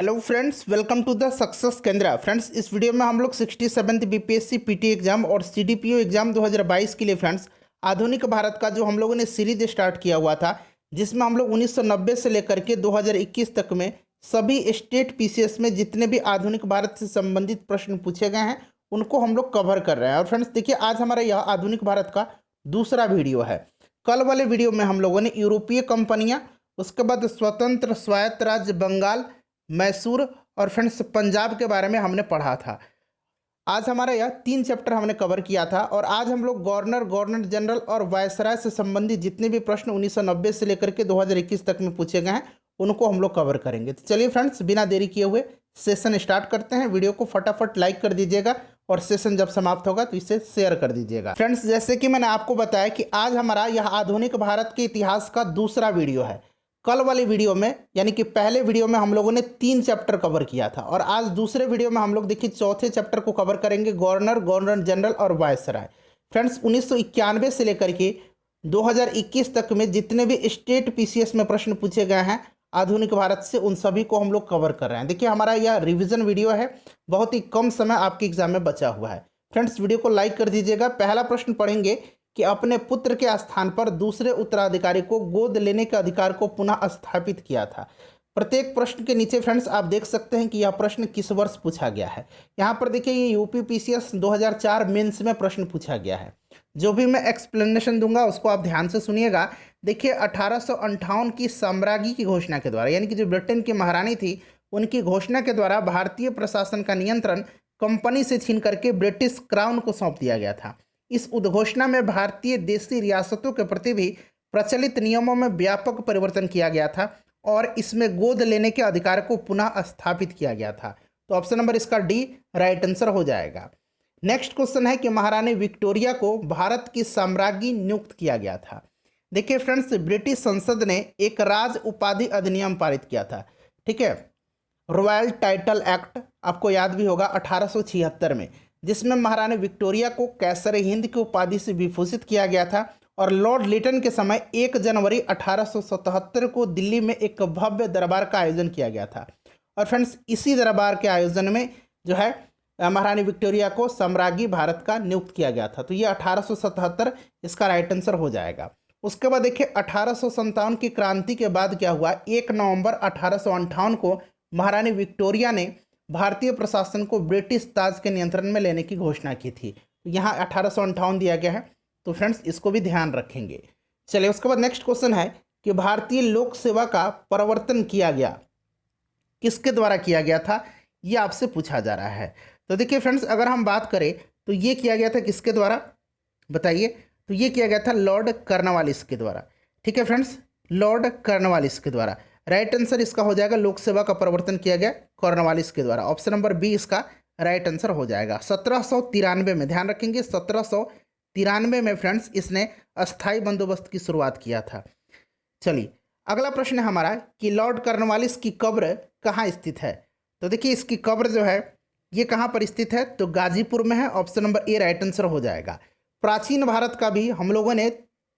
Hello friends, welcome to the success Kendra. Friends, इस video में हम लोग 67th बीपीएससी पीटी एग्जाम और सीडीपीओ एग्जाम 2022 के लिए फ्रेंड्स आधुनिक भारत का जो हम लोगों ने सीरीज स्टार्ट किया हुआ था, जिसमें हम लोग 1990 से लेकर के 2021 तक में सभी स्टेट पीसीएस में जितने भी आधुनिक भारत से संबंधित प्रश्न पूछे गए हैं उनको हम लोग कवर कर रहे हैं। और फ्रेंड्स देखिए, आज हमारा यह आधुनिक भारत का दूसरा वीडियो है। कल वाले वीडियो में हम लोगों ने यूरोपीय कंपनियां, उसके बाद स्वतंत्र स्वायत्त राज्य बंगाल, मैसूर और फ्रेंड्स पंजाब के बारे में हमने पढ़ा था। आज हमारा यह 3 चैप्टर हमने कवर किया था और आज हम लोग गवर्नर, गवर्नर जनरल और वायसराय से संबंधित जितने भी प्रश्न 1990 से लेकर के 2021 तक में पूछे गए हैं उनको हम लोग कवर करेंगे। तो चलिए फ्रेंड्स, बिना देरी किए हुए सेशन स्टार्ट करते हैं। वीडियो को फटाफट लाइक कर दीजिएगा और सेशन जब समाप्त होगा तो इसे शेयर कर दीजिएगा। फ्रेंड्स, जैसे कि मैंने आपको बताया कि आज हमारा यह आधुनिक भारत के इतिहास का दूसरा वीडियो है। कल वाली वीडियो में यानी कि पहले वीडियो में हम लोगों ने 3 चैप्टर कवर किया था और आज दूसरे वीडियो में हम लोग देखिए चौथे चैप्टर को कवर करेंगे, गवर्नर, गवर्नर जनरल और वायसराय। फ्रेंड्स, 1991 से लेकर के 2021 तक में जितने भी स्टेट पीसीएस में प्रश्न पूछे गए हैं आधुनिक भारत से, उन सभी को हम लोग कवर कर रहे हैं। देखिए, हमारा यह रिविजन वीडियो है, बहुत ही कम समय आपके एग्जाम में बचा हुआ है। फ्रेंड्स, वीडियो को लाइक कर दीजिएगा। पहला प्रश्न पढ़ेंगे कि अपने पुत्र के स्थान पर दूसरे उत्तराधिकारी को गोद लेने के अधिकार को पुनः स्थापित किया था। प्रत्येक प्रश्न के नीचे फ्रेंड्स आप देख सकते हैं कि यह प्रश्न किस वर्ष पूछा गया है। यहाँ पर देखिए, ये यूपी पीसीएस 2004 मेंस में प्रश्न पूछा गया है। जो भी मैं एक्सप्लेनेशन दूंगा उसको आप ध्यान से सुनिएगा। देखिए, 1858 की साम्राज्ञी की घोषणा के द्वारा, यानी कि जो ब्रिटेन की महारानी थी उनकी घोषणा के द्वारा भारतीय प्रशासन का नियंत्रण कंपनी से छीन करके ब्रिटिश क्राउन को सौंप दिया गया था। इस उद्घोषणा में भारतीय देशी रियासतों के प्रति भी प्रचलित नियमों में व्यापक परिवर्तन किया गया था और इसमें गोद लेने के अधिकार को पुनः स्थापित किया गया था। तो ऑप्शन नंबर इसका डी राइट आंसर हो जाएगा। नेक्स्ट क्वेश्चन है कि महारानी विक्टोरिया को भारत की साम्राज्ञी नियुक्त किया गया था। देखिए फ्रेंड्स, ब्रिटिश संसद ने एक राज उपाधि अधिनियम पारित किया था, ठीक है, रॉयल टाइटल एक्ट, आपको याद भी होगा 1876 में, जिसमें महारानी विक्टोरिया को कैसर हिंद की उपाधि से विभूषित किया गया था। और लॉर्ड लिटन के समय 1 जनवरी 1877 को दिल्ली में एक भव्य दरबार का आयोजन किया गया था। और फ्रेंड्स, इसी दरबार के आयोजन में जो है महारानी विक्टोरिया को साम्राज्ञी भारत का नियुक्त किया गया था। तो ये 1877 इसका राइट आंसर हो जाएगा। उसके बाद देखिए, 1857 की क्रांति के बाद क्या हुआ, 1 नवंबर 1858 को महारानी विक्टोरिया ने भारतीय प्रशासन को ब्रिटिश ताज के नियंत्रण में लेने की घोषणा की थी। तो यहाँ 1858 दिया गया है, तो फ्रेंड्स इसको भी ध्यान रखेंगे। चलिए, उसके बाद नेक्स्ट क्वेश्चन है कि भारतीय लोक सेवा का प्रवर्तन किया गया, किसके द्वारा किया गया था, ये आपसे पूछा जा रहा है। तो देखिए फ्रेंड्स, अगर हम बात करें तो ये किया गया था किसके द्वारा, बताइए। तो ये किया गया था लॉर्ड कॉर्नवालिस के द्वारा, ठीक है फ्रेंड्स, लॉर्ड कॉर्नवालिस के द्वारा। राइट आंसर इसका हो जाएगा, लोक सेवा का प्रवर्तन किया गया कॉर्नवालिस के द्वारा। ऑप्शन नंबर बी इसका राइट आंसर हो जाएगा। 1793 में, ध्यान रखेंगे, 1793 में फ्रेंड्स इसने अस्थाई बंदोबस्त की शुरुआत किया था। चलिए, अगला प्रश्न है हमारा कि लॉर्ड कॉर्नवालिस की कब्र कहाँ स्थित है। तो देखिए, इसकी कब्र जो है ये कहाँ पर स्थित है, तो गाजीपुर में है। Option number A right answer हो जाएगा। प्राचीन भारत का भी हम लोगों ने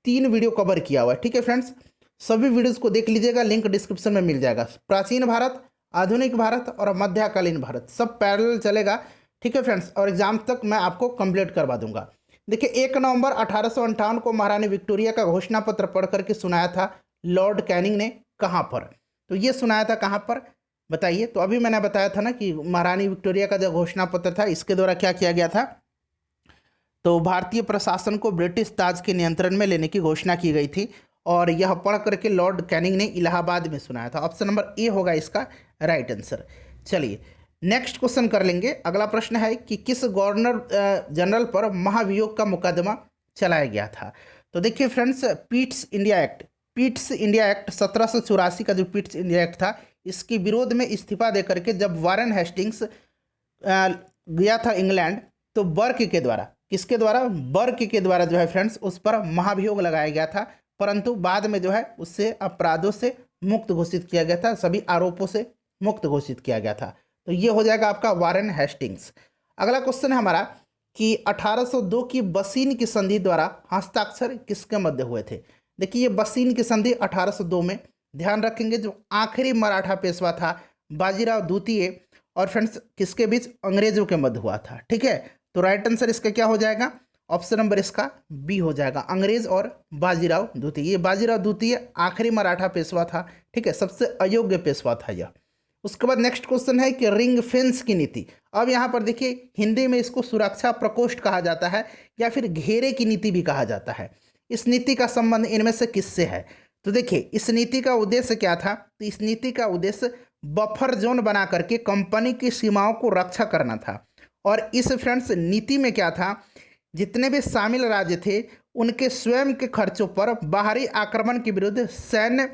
3 वीडियो कवर किया हुआ है, ठीक है फ्रेंड्स, सभी वीडियोस को देख लीजिएगा, लिंक डिस्क्रिप्शन में मिल जाएगा। प्राचीन भारत, आधुनिक भारत और मध्यकालीन भारत सब पैरेलल चलेगा, ठीक है फ्रेंड्स, और एग्जाम तक मैं आपको कंप्लीट करवा दूंगा। देखिए, 1 नवंबर 1858 को महारानी विक्टोरिया का घोषणा पत्र पढ़ करके सुनाया था लॉर्ड कैनिंग ने, कहाँ पर, तो ये सुनाया था कहाँ पर, बताइए। तो अभी मैंने बताया था ना कि महारानी विक्टोरिया का जो घोषणा पत्र था इसके द्वारा क्या किया गया था, तो भारतीय प्रशासन को ब्रिटिश ताज के नियंत्रण में लेने की घोषणा की गई थी और यह पढ़ करके लॉर्ड कैनिंग ने इलाहाबाद में सुनाया था। ऑप्शन नंबर ए होगा इसका राइट आंसर। चलिए, नेक्स्ट क्वेश्चन कर लेंगे। अगला प्रश्न है कि किस गवर्नर जनरल पर महाभियोग का मुकदमा चलाया गया था। तो देखिए friends, Pitt's India act, Pitt's India act 1784 का जो पिट्स इंडिया एक्ट था, इसके विरोध में इस्तीफा देकर के जब वारेन हेस्टिंग्स गया था इंग्लैंड, तो बर्क के द्वारा, किसके द्वारा, बर्क के द्वारा जो है फ्रेंड्स उस पर महाभियोग लगाया गया था, परंतु बाद में जो है उससे अपराधों से मुक्त घोषित किया गया था, सभी आरोपों से मुक्त घोषित किया गया था। तो ये हो जाएगा आपका वारेन हेस्टिंग्स। अगला क्वेश्चन है हमारा कि 1802 की बसीन की संधि द्वारा हस्ताक्षर किसके मध्य हुए थे। देखिए, ये बसीन की संधि 1802 में, ध्यान रखेंगे, जो आखिरी मराठा पेशवा था बाजीराव द्वितीय और फ्रेंड्स किसके बीच, अंग्रेजों के मध्य हुआ था। ठीक है, तो राइट आंसर इसका क्या हो जाएगा, ऑप्शन नंबर इसका बी हो जाएगा, अंग्रेज और बाजीराव द्वितीय। ये बाजीराव द्वितीय आखिरी मराठा पेशवा था। ठीक है, सबसे अयोग्य पेशवा था यह। उसके बाद नेक्स्ट क्वेश्चन है कि रिंग फेंस की नीति। अब यहाँ पर देखिए हिंदी में इसको सुरक्षा प्रकोष्ठ कहा जाता है या फिर घेरे की नीति भी कहा जाता है। इस नीति का संबंध इनमें से किससे है? तो देखिए इस नीति का उद्देश्य क्या था, तो इस नीति का उद्देश्य बफर जोन बना करके कंपनी की सीमाओं को रक्षा करना था। और इस फ्रेंड्स नीति में क्या था, जितने भी शामिल राज्य थे उनके स्वयं के खर्चों पर बाहरी आक्रमण के विरुद्ध सैन्य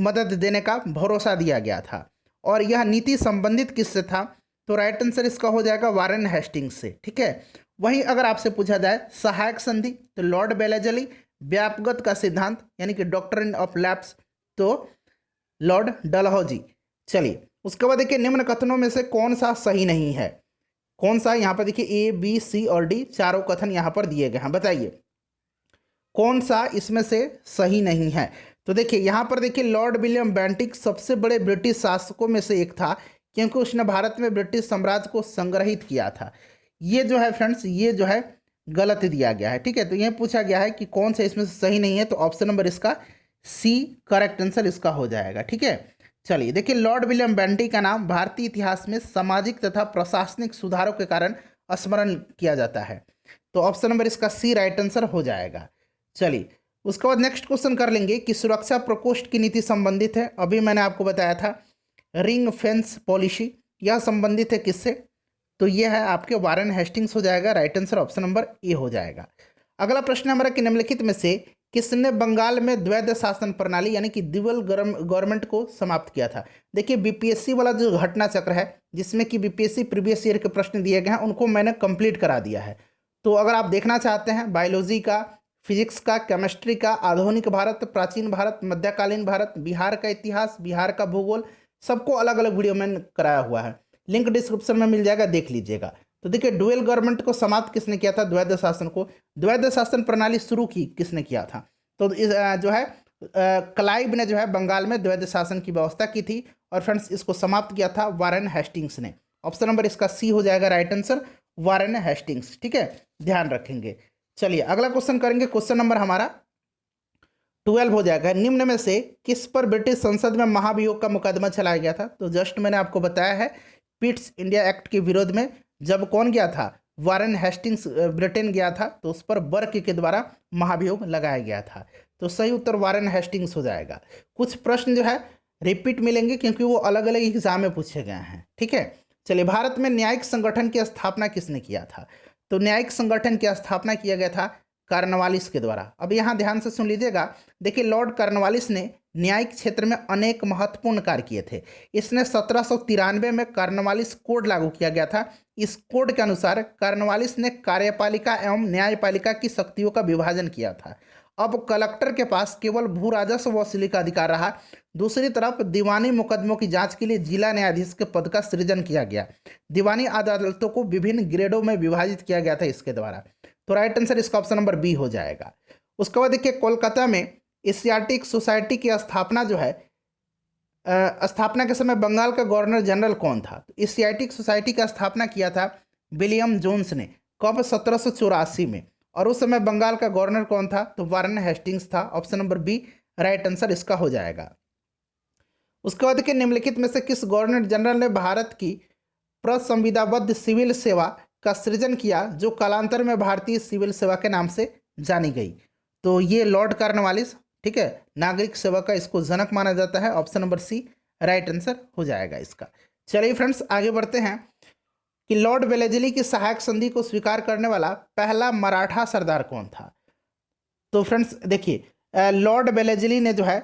मदद देने का भरोसा दिया गया था। और यह नीति संबंधित किससे था, तो राइट आंसर इसका हो जाएगा वारेन हेस्टिंग्स से। ठीक है, वहीं अगर आपसे पूछा जाए सहायक संधि, तो लॉर्ड बेलेजली, व्यापगत का सिद्धांत यानी कि डॉक्ट्रिन ऑफ लैप्स, तो लॉर्ड डलहौजी। चलिए उसके बाद देखिए निम्न कथनों में से कौन सा सही नहीं है, कौन सा, यहाँ पर देखिए ए बी सी और डी चारों कथन यहाँ पर दिए गए हैं, बताइए कौन सा इसमें से सही नहीं है। तो देखिए यहाँ पर देखिए लॉर्ड विलियम बेंटिक सबसे बड़े ब्रिटिश शासकों में से एक था, क्योंकि उसने भारत में ब्रिटिश साम्राज्य को संग्रहित किया था। ये जो है फ्रेंड्स, ये जो है गलत दिया गया है। ठीक है, तो यह पूछा गया है कि कौन सा इसमें से सही नहीं है, तो ऑप्शन नंबर इसका सी करेक्ट आंसर इसका हो जाएगा। ठीक है, चलिए देखिए लॉर्ड विलियम बेंटिक का नाम भारतीय इतिहास में सामाजिक तथा प्रशासनिक सुधारों के कारण स्मरण किया जाता है, तो ऑप्शन नंबर इसका सी राइट आंसर हो जाएगा। चलिए उसके बाद नेक्स्ट क्वेश्चन कर लेंगे कि सुरक्षा प्रकोष्ठ की नीति संबंधित है, अभी मैंने आपको बताया था रिंग फेंस पॉलिसी, यह संबंधित है किससे, तो यह है आपके वारेन हेस्टिंग्स हो जाएगा, right answer option number A हो जाएगा। अगला प्रश्न हमारा कि निम्नलिखित में से किसने बंगाल में द्वैध शासन प्रणाली यानी कि ड्यूअल गवर्नमेंट को समाप्त किया था। देखिए बीपीएससी वाला जो घटना चक्र है जिसमें कि बीपीएससी प्रीवियस ईयर के प्रश्न दिए गए हैं उनको मैंने कंप्लीट करा दिया है। तो अगर आप देखना चाहते हैं बायोलॉजी का, फिजिक्स का, केमिस्ट्री का, आधुनिक भारत, प्राचीन भारत, मध्यकालीन भारत, बिहार का इतिहास, बिहार का भूगोल, सबको अलग अलग वीडियो में कराया हुआ है, लिंक डिस्क्रिप्शन में मिल जाएगा, देख लीजिएगा। तो देखिए डुअल गवर्नमेंट को समाप्त किसने किया था, द्वैध शासन को, द्वैध शासन प्रणाली शुरू की किसने किया था, तो इस जो है क्लाइव ने जो है बंगाल में द्वैध शासन की व्यवस्था की थी और फ्रेंड्स इसको समाप्त किया था वारेन हेस्टिंग्स ने। ऑप्शन नंबर इसका सी हो जाएगा राइट आंसर, वारेन हेस्टिंग्स। ठीक है, ध्यान रखेंगे। चलिए अगला क्वेश्चन करेंगे, क्वेश्चन नंबर हमारा 12 हो जाएगा। निम्न में से किस पर ब्रिटिश संसद में महाभियोग का मुकदमा चलाया गया था, तो जस्ट मैंने आपको बताया है पिट्स इंडिया एक्ट के विरोध में जब कौन गया था, वारेन हेस्टिंग्स ब्रिटेन गया था, तो उस पर बर्क के द्वारा महाभियोग लगाया गया था। तो सही उत्तर वारेन हेस्टिंग्स हो जाएगा। कुछ प्रश्न जो है रिपीट मिलेंगे क्योंकि वो अलग अलग एग्जाम में पूछे गए हैं। ठीक है, चलिए भारत में न्यायिक संगठन की स्थापना किसने किया था, तो न्यायिक संगठन की स्थापना किया गया था कार्नवालिस के द्वारा। अब यहाँ ध्यान से सुन लीजिएगा, देखिए लॉर्ड कार्नवालिस ने न्यायिक क्षेत्र में अनेक महत्वपूर्ण कार्य किए थे। इसने 1793 में कार्नवालिस कोड लागू किया गया था। इस कोड के अनुसार कार्नवालिस ने कार्यपालिका एवं न्यायपालिका की शक्तियों का विभाजन किया था। अब कलेक्टर के पास केवल भू राजस्व वसूली का अधिकार रहा। दूसरी तरफ दीवानी मुकदमों की जांच के लिए जिला न्यायाधीश के पद का सृजन किया गया। दीवानी अदालतों को विभिन्न ग्रेडों में विभाजित किया गया था इसके द्वारा। तो राइट आंसर इसका ऑप्शन नंबर बी हो जाएगा। उसके बाद देखिए कोलकाता में एशियाटिक सोसाइटी की स्थापना जो है, स्थापना के समय बंगाल का गवर्नर जनरल कौन था, तो एशियाटिक सोसाइटी का स्थापना किया था विलियम जोन्स ने। कब, 1784 में। और उस समय बंगाल का गवर्नर कौन था, तो वारेन हेस्टिंग्स था। Option number B right answer इसका हो जाएगा। उसके बाद देखिए निम्नलिखित में से किस गवर्नर जनरल ने भारत की प्रसंविधाबद्ध सिविल सेवा का सृजन किया जो कालांतर में भारतीय सिविल सेवा के नाम से जानी गई, तो ये लॉर्ड कार्नवालिस। ठीक है, नागरिक सेवा का इसको जनक माना जाता है। Option number C right answer हो जाएगा इसका। चलिए फ्रेंड्स आगे बढ़ते हैं कि लॉर्ड वेलेस्ली की सहायक संधि को स्वीकार करने वाला पहला मराठा सरदार कौन था। तो फ्रेंड्स देखिए लॉर्ड वेलेस्ली ने जो है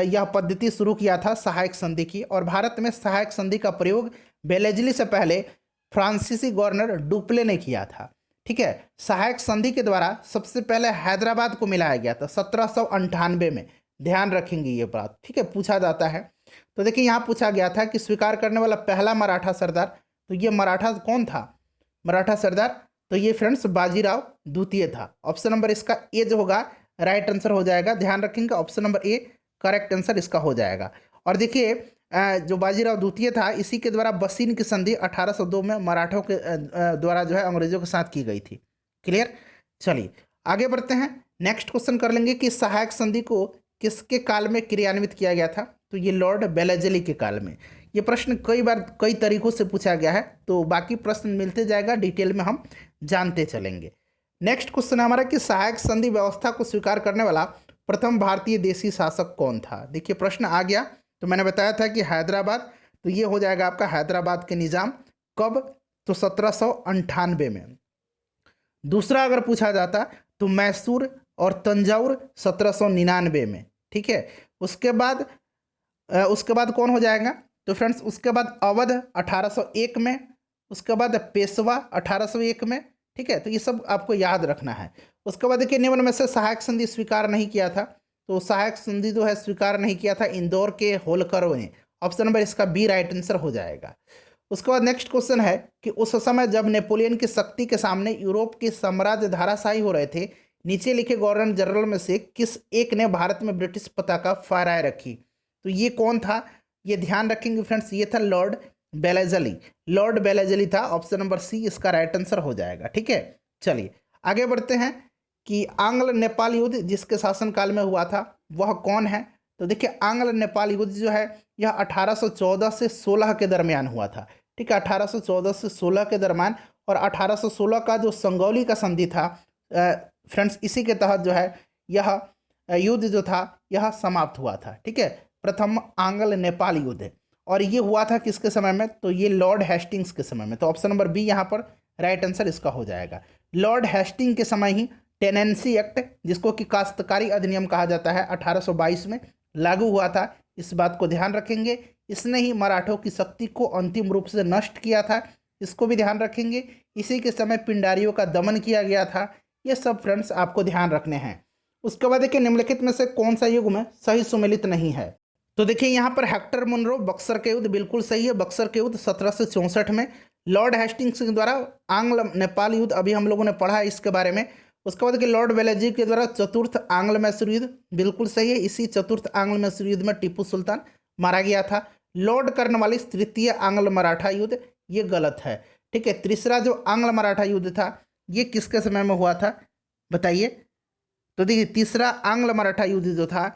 यह पद्धति शुरू किया था सहायक संधि की, और भारत में सहायक संधि का प्रयोग वेलेस्ली से पहले फ्रांसीसी गवर्नर डुप्ले ने किया था। ठीक है, सहायक संधि के द्वारा सबसे पहले हैदराबाद को मिलाया गया था 1798 में। ध्यान रखेंगे ये बात। ठीक है, पूछा जाता है। तो देखिए यहाँ पूछा गया था कि स्वीकार करने वाला पहला मराठा सरदार, तो ये मराठा कौन था, मराठा सरदार, तो ये फ्रेंड्स बाजीराव द्वितीय था। ऑप्शन नंबर इसका ए जो होगा राइट आंसर हो जाएगा। ध्यान रखेंगे option number A correct answer इसका हो जाएगा। और देखिए जो बाजीराव द्वितीय था, इसी के द्वारा बसीन की संधि 1802 में मराठों के द्वारा जो है अंग्रेजों के साथ की गई थी। क्लियर। चलिए आगे बढ़ते हैं। नेक्स्ट क्वेश्चन कर लेंगे कि सहायक संधि को किसके काल में क्रियान्वित किया गया था? तो ये लॉर्ड बेलेजली के काल में। ये प्रश्न कई बार कई तरीकों से पूछा गया है, तो बाकी प्रश्न मिलते जाएगा, डिटेल में हम जानते चलेंगे। नेक्स्ट क्वेश्चन है हमारा कि सहायक संधि व्यवस्था को स्वीकार करने वाला प्रथम भारतीय देशी शासक कौन था? देखिए प्रश्न आ गया, तो मैंने बताया था कि हैदराबाद, तो ये हो जाएगा आपका हैदराबाद के निज़ाम। कब? तो 1798 में। दूसरा अगर पूछा जाता तो मैसूर और तंजाउर 1799 में। ठीक है। उसके बाद कौन हो जाएगा? तो फ्रेंड्स उसके बाद अवध 1801 में, उसके बाद पेशवा 1801 में। ठीक है, तो ये सब आपको याद रखना है। उसके बाद देखिए निम्न में से सहायक संधि स्वीकार नहीं किया था, तो सहायक संधि जो है स्वीकार नहीं किया था इंदौर के होलकरों ने। ऑप्शन नंबर इसका बी राइट आंसर हो जाएगा। उसके बाद नेक्स्ट क्वेश्चन है कि उस समय जब नेपोलियन की शक्ति के सामने यूरोप के साम्राज्य धाराशाही हो रहे थे, नीचे लिखे गवर्नर जनरल में से किस एक ने भारत में ब्रिटिश पताका फहराए रखी? तो ये कौन था? ये ध्यान रखेंगे फ्रेंड्स, ये था लॉर्ड बेलेजली। लॉर्ड बेलेजली था। ऑप्शन नंबर सी इसका राइट आंसर हो जाएगा। ठीक है। चलिए आगे बढ़ते हैं कि आंग्ल नेपाल युद्ध जिसके शासनकाल में हुआ था वह कौन है? तो देखिए आंग्ल नेपाल युद्ध जो है यह 1814 से 16 के दरमियान हुआ था। ठीक है, 1814 से 16 के दरमियान। और 1816 का जो संगौली का संधि था फ्रेंड्स, इसी के तहत जो है यह युद्ध जो था यह समाप्त हुआ था। ठीक है, प्रथम आंग्ल नेपाल युद्ध। और ये हुआ था किसके समय में? तो ये लॉर्ड हेस्टिंग्स के समय में। तो ऑप्शन नंबर बी यहाँ पर राइट आंसर इसका हो जाएगा। लॉर्ड हेस्टिंग के समय ही टेनेंसी एक्ट, जिसको कि काश्तकारी अधिनियम कहा जाता है, 1822 में लागू हुआ था। इस बात को ध्यान रखेंगे। इसने ही मराठों की शक्ति को अंतिम रूप से नष्ट किया था, इसको भी ध्यान रखेंगे। इसी के समय पिंडारियों का दमन किया गया था। ये सब फ्रेंड्स आपको ध्यान रखने हैं। उसके बाद देखिए निम्नलिखित में से कौन सा युग में सही सुमेलित नहीं है? तो देखिए यहाँ पर हेक्टर मुनरो बक्सर के युद्ध बिल्कुल सही है। बक्सर के युद्ध 1764 में। लॉर्ड हेस्टिंग्स के द्वारा आंग्ल नेपाल युद्ध अभी हम लोगों ने पढ़ा है इसके बारे में। उसके बाद देखिए लॉर्ड बेलेजी के द्वारा चतुर्थ आंग्ल मैसूर युद्ध बिल्कुल सही है। इसी चतुर्थ आंग्ल मैसूर युद्ध में टीपू सुल्तान मारा गया था। लॉर्ड कर्नवालिस तृतीय आंग्ल मराठा युद्ध, ये गलत है। ठीक है, तीसरा जो आंग्ल मराठा युद्ध था ये किसके समय में हुआ था बताइए? तो देखिए तीसरा आंग्ल मराठा युद्ध जो था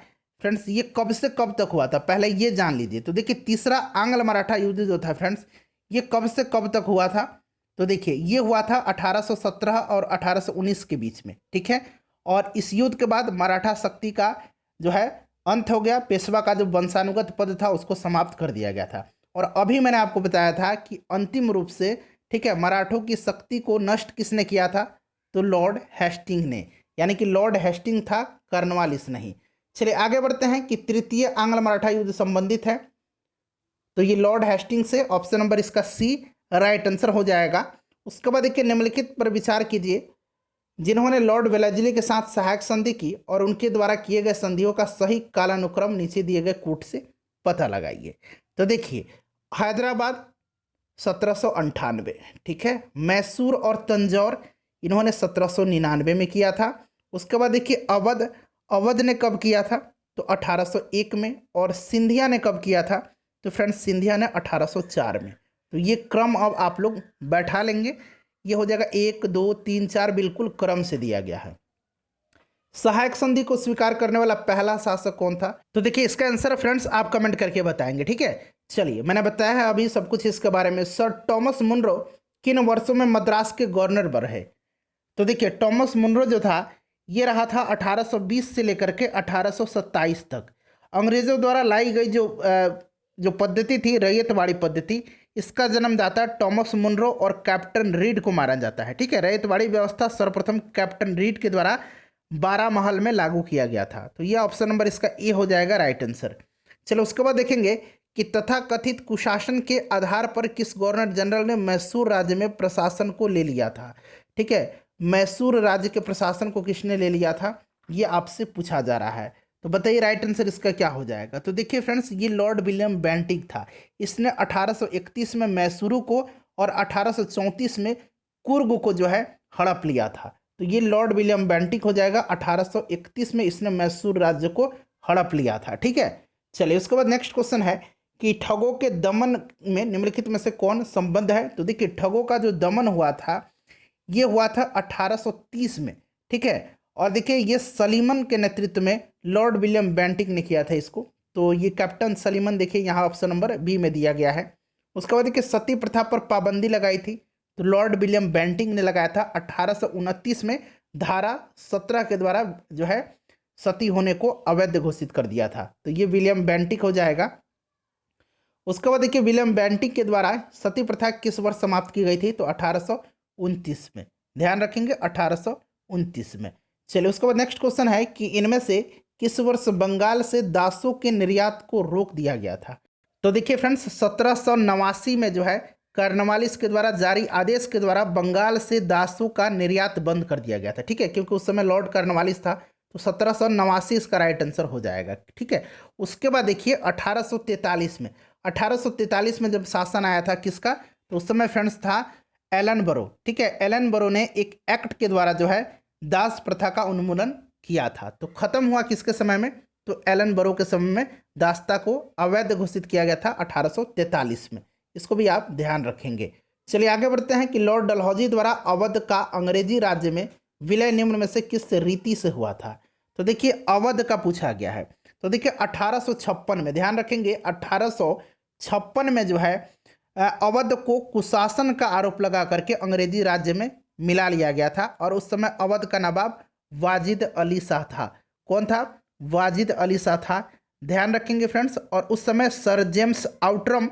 फ्रेंड्स ये कब से कब तक हुआ था, पहले ये जान लीजिए। तो देखिए तीसरा आंग्ल मराठा युद्ध जो था फ्रेंड्स ये कब से कब तक हुआ था? तो देखिए ये हुआ था 1817 और 1819 के बीच में। ठीक है, और इस युद्ध के बाद मराठा शक्ति का जो है अंत हो गया। पेशवा का जो वंशानुगत पद था उसको समाप्त कर दिया गया था। और अभी मैंने आपको बताया था कि अंतिम रूप से, ठीक है, मराठों की शक्ति को नष्ट किसने किया था? तो लॉर्ड हेस्टिंग ने, यानी कि लॉर्ड हेस्टिंग था, कर्नवालिस नहीं। चलिए आगे बढ़ते हैं कि तृतीय आंग्ल मराठा युद्ध संबंधित है, तो ये लॉर्ड हेस्टिंग से। ऑप्शन नंबर इसका सी राइट आंसर हो जाएगा। उसके बाद देखिए निम्नलिखित पर विचार कीजिए, जिन्होंने लॉर्ड वेलेस्ली के साथ सहायक संधि की और उनके द्वारा किए गए संधियों का सही कालानुक्रम नीचे दिए गए कूट से पता लगाइए। तो देखिए हैदराबाद 1798, ठीक है, मैसूर और तंजौर इन्होंने 1799 में किया था। उसके बाद देखिए अवध ने कब किया था? तो 1801 में। और सिंधिया ने कब किया था? तो फ्रेंड्स सिंधिया ने 1804 में। तो ये क्रम अब आप लोग बैठा लेंगे, ये हो जाएगा 1 2 3 4 बिल्कुल क्रम से दिया गया है। सहायक संधि को स्वीकार करने वाला पहला शासक कौन था? तो देखिए इसका आंसर फ्रेंड्स आप कमेंट करके बताएंगे। ठीक है, चलिए मैंने बताया है अभी सब कुछ इसके बारे में। सर टॉमस मुनरो किन वर्षों में मद्रास के गवर्नर रहे? तो देखिए टॉमस मुनरो जो था ये रहा था 1820 से लेकर के 1827 तक। अंग्रेजों द्वारा लाई गई जो पद्धति थी रैयतवाड़ी पद्धति, इसका जन्मदाता टॉमस मुनरो और कैप्टन रीड को माना जाता है। ठीक है, रैयतवाड़ी व्यवस्था सर्वप्रथम कैप्टन रीड के द्वारा 12 महल में लागू किया गया था। तो यह ऑप्शन नंबर इसका ए हो जाएगा राइट आंसर। चलो उसके बाद देखेंगे कि तथाकथित कुशासन के आधार पर किस गवर्नर जनरल ने मैसूर राज्य में प्रशासन को ले लिया था? ठीक है, मैसूर राज्य के प्रशासन को किसने ले लिया था, ये आपसे पूछा जा रहा है। तो बताइए राइट आंसर इसका क्या हो जाएगा? तो देखिए फ्रेंड्स ये लॉर्ड विलियम बेंटिक था। इसने 1831 में मैसूरू को और 1834 में कुर्ग को जो है हड़प लिया था। तो ये लॉर्ड विलियम बेंटिक हो जाएगा। 1831 में इसने मैसूर राज्य को हड़प लिया था। ठीक है, चलिए उसके बाद नेक्स्ट क्वेश्चन है कि ठगों के दमन में निम्नलिखित में से कौन संबंध है। तो देखिए ठगों का जो दमन हुआ था ये हुआ था 1830 में, ठीक है। और देखिए ये सलीमन के नेतृत्व में लॉर्ड विलियम बेंटिक ने किया था इसको। तो ये कैप्टन सलीमन देखिए यहाँ ऑप्शन नंबर बी में दिया गया है। उसके बाद देखिए सती प्रथा पर पाबंदी लगाई थी तो लॉर्ड विलियम बेंटिक ने लगाया था 1829 में, धारा 17 के द्वारा जो है सती होने को अवैध घोषित कर दिया था। तो ये विलियम बेंटिक हो जाएगा। उसके बाद देखिए विलियम बेंटिक के द्वारा सती प्रथा किस वर्ष समाप्त की गई थी। तो 1829 में, ध्यान रखेंगे 1829 में। चलिए उसके बाद नेक्स्ट क्वेश्चन है कि इनमें से किस वर्ष बंगाल से दासों के निर्यात को रोक दिया गया था। तो देखिए फ्रेंड्स 1789 में जो है कर्नवालिस के द्वारा जारी आदेश के द्वारा बंगाल से दासों का निर्यात बंद कर दिया गया था, ठीक है, क्योंकि उस समय लॉर्ड कर्नवालिस था। तो 1789 इसका राइट आंसर हो जाएगा, ठीक है। उसके बाद देखिए 1843 में जब शासन आया था किसका, तो उस समय फ्रेंड्स था एलन बरो, ठीक है। एलन बरो ने एक एक्ट के द्वारा जो है दास प्रथा का उन्मूलन किया था। तो खत्म हुआ किसके समय में, तो एलन बरो के समय में दासता को अवैध घोषित किया गया था 1843 में। इसको भी आप ध्यान रखेंगे। चलिए आगे बढ़ते हैं कि लॉर्ड डलहौजी द्वारा अवध का अंग्रेजी राज्य में विलय निम्न में से किस रीति से हुआ था। तो देखिए अवध का पूछा गया है। तो देखिए 1856 में, ध्यान रखेंगे 1856 में जो है अवध को कुशासन का आरोप लगा करके अंग्रेजी राज्य में मिला लिया गया था। और उस समय अवध का नवाब वाजिद अली शाह था। कौन था, वाजिद अली शाह था, ध्यान रखेंगे फ्रेंड्स। और उस समय सर जेम्स आउटरम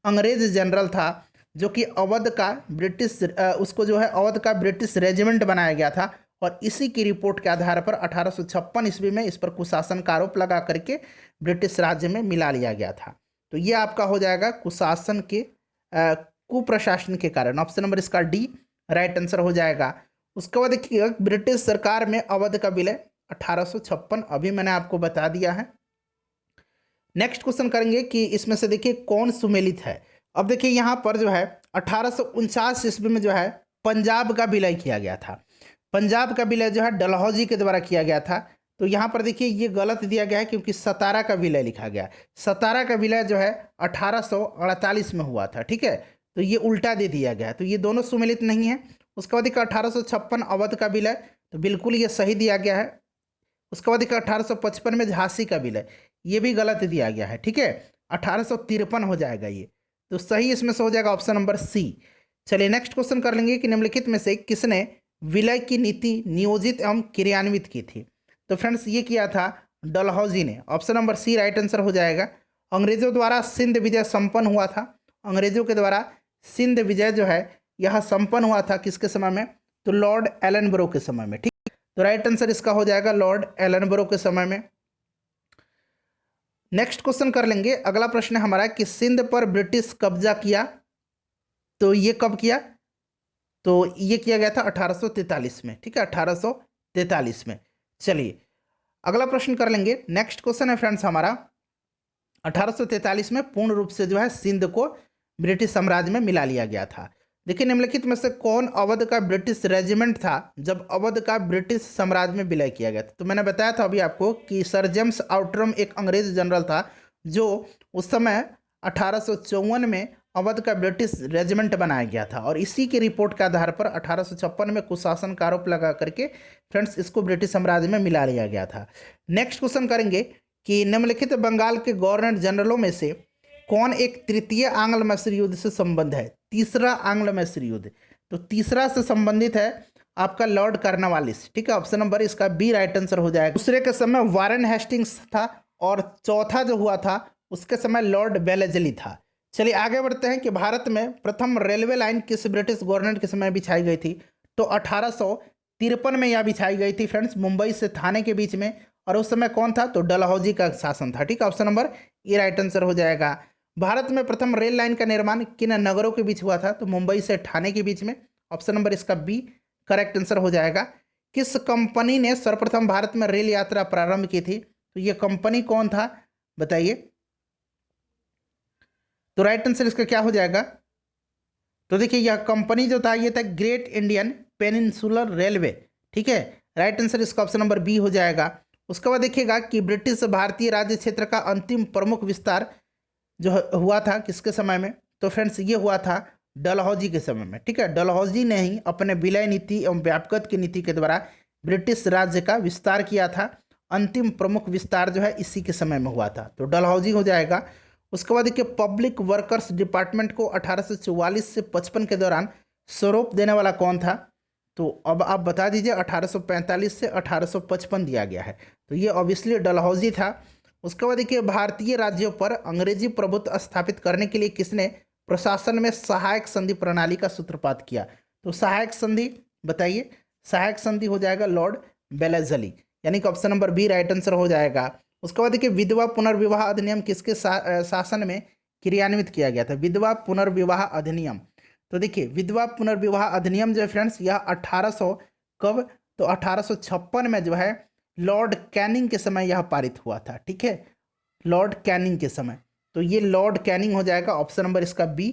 अंग्रेज जनरल था जो कि अवध का ब्रिटिश उसको जो है अवध का ब्रिटिश रेजिमेंट बनाया गया था। और इसी की रिपोर्ट के आधार पर 1856 ईस्वी में इस पर कुशासन का आरोप लगा करके ब्रिटिश राज्य में मिला लिया गया था। तो ये आपका हो जाएगा कुशासन के कुप्रशासन के कारण। ऑप्शन नंबर इसका डी राइट आंसर हो जाएगा। उसके बाद देखिए ब्रिटिश सरकार में अवध का विलय 1856, अभी मैंने आपको बता दिया है। नेक्स्ट क्वेश्चन करेंगे कि इसमें से देखिए कौन सुमेलित है। अब देखिए यहाँ पर जो है 1849 ईस्वी में जो है पंजाब का विलय किया गया था। पंजाब का विलय जो है डलहौजी के द्वारा किया गया था। तो यहाँ पर देखिए ये गलत दिया गया है क्योंकि सतारा का विलय लिखा गया। सतारा का विलय जो है 1848 में हुआ था, ठीक है। तो ये उल्टा दे दिया गया है, तो ये दोनों सुमेलित नहीं है। उसके बाद देखिए 1856 अवध का विलय, तो बिल्कुल ये सही दिया गया है। उसके बाद देखिए 1855 में झांसी का विलय, ये भी गलत दिया गया है, ठीक है। 1853 हो जाएगा ये, तो सही इसमें से हो जाएगा ऑप्शन नंबर सी। चलिए नेक्स्ट क्वेश्चन कर लेंगे कि निम्नलिखित में से किसने विलय की नीति नियोजित एवं क्रियान्वित की थी। तो फ्रेंड्स ये किया था डलहौजी ने। Option number C right answer हो जाएगा। अंग्रेजों द्वारा सिंध विजय संपन्न हुआ था। अंग्रेजों के द्वारा सिंध विजय जो है यह संपन्न हुआ था किसके समय में, तो लॉर्ड एलनबरो के समय में, ठीक। तो राइट आंसर इसका हो जाएगा लॉर्ड एलनबरो के समय में। नेक्स्ट क्वेश्चन कर लेंगे। अगला प्रश्न है हमारा कि सिंध पर ब्रिटिश कब्जा किया, तो ये कब किया, तो ये किया गया था 1843 में, ठीक है, 1843 में। चलिए अगला प्रश्न कर लेंगे। नेक्स्ट क्वेश्चन है फ्रेंड्स हमारा 1843 में पूर्ण रूप से जो है सिंध को ब्रिटिश साम्राज्य में मिला लिया गया था। देखिए निम्नलिखित में से कौन अवध का ब्रिटिश रेजिमेंट था जब अवध का ब्रिटिश साम्राज्य में विलय किया गया था। तो मैंने बताया था अभी आपको कि सर जेम्स आउटरम एक अंग्रेज जनरल था जो उस समय 1854 में अवध का ब्रिटिश रेजिमेंट बनाया गया था। और इसी की रिपोर्ट के आधार पर 1856 में कुशासन का आरोप लगा करके फ्रेंड्स इसको ब्रिटिश साम्राज्य में मिला लिया गया था। नेक्स्ट क्वेश्चन करेंगे कि निम्नलिखित बंगाल के गवर्नर जनरलों में से कौन एक तृतीय आंग्ल मैसूर युद्ध से संबंध है, तीसरा आंग्ल मैसूर युद्ध। तो तीसरा से संबंधित है आपका लॉर्ड कर्नवालिस, ठीक है। ऑप्शन नंबर इसका बी राइट आंसर हो जाएगा। दूसरे के समय वारेन हेस्टिंग्स था और चौथा जो हुआ था उसके समय लॉर्ड बेलेजली था। चलिए आगे बढ़ते हैं कि भारत में प्रथम रेलवे लाइन किस ब्रिटिश गवर्नर के समय बिछाई गई थी। तो 1853 में यह बिछाई गई थी फ्रेंड्स, मुंबई से थाने के बीच में। और उस समय कौन था, तो डलहौजी का शासन था, ठीक है। Option number A right answer हो जाएगा। भारत में प्रथम रेल लाइन का निर्माण किन नगरों के बीच हुआ था, तो मुंबई से ठाणे के बीच में। ऑप्शन नंबर इसका बी करेक्ट आंसर हो जाएगा। किस कंपनी ने सर्वप्रथम भारत में रेल यात्रा प्रारंभ की थी, तो ये कंपनी कौन था बताइए। तो राइट आंसर इसका क्या हो जाएगा, तो देखिए यह कंपनी जो था ये था ग्रेट इंडियन पेनिनसुलर रेलवे, ठीक है। राइट आंसर इसका ऑप्शन नंबर बी हो जाएगा। उसके बाद देखिएगा कि ब्रिटिश भारतीय राज्य क्षेत्र का अंतिम प्रमुख विस्तार जो हुआ था किसके समय में, तो फ्रेंड्स ये हुआ था डलहौजी के समय में, ठीक है। डलहौजी ने ही अपने विलय नीति एवं व्यापकता की नीति के द्वारा ब्रिटिश राज्य का विस्तार किया था। अंतिम प्रमुख विस्तार जो है इसी के समय में हुआ था, तो डलहौजी हो जाएगा। उसके बाद देखिए पब्लिक वर्कर्स डिपार्टमेंट को 1844 से 55 के दौरान स्वरूप देने वाला कौन था, तो अब आप बता दीजिए। 1845 से 1855 दिया गया है, तो ये ऑब्वियसली डलहौजी था। उसके बाद देखिए भारतीय राज्यों पर अंग्रेजी प्रभुत्व स्थापित करने के लिए किसने प्रशासन में सहायक संधि प्रणाली का सूत्रपात किया, तो सहायक संधि बताइए। सहायक संधि हो जाएगा लॉर्ड वेलेस्ली, यानी कि option number B right answer हो जाएगा। उसके बाद देखिए विधवा पुनर्विवाह अधिनियम किसके शासन में क्रियान्वित किया गया था, विधवा पुनर्विवाह अधिनियम। तो देखिए विधवा पुनर्विवाह अधिनियम जो है फ्रेंड्स यह 1800 कब, तो 1856 में जो है लॉर्ड कैनिंग के समय यह पारित हुआ था, ठीक है, लॉर्ड कैनिंग के समय। तो ये लॉर्ड कैनिंग हो जाएगा, ऑप्शन नंबर इसका बी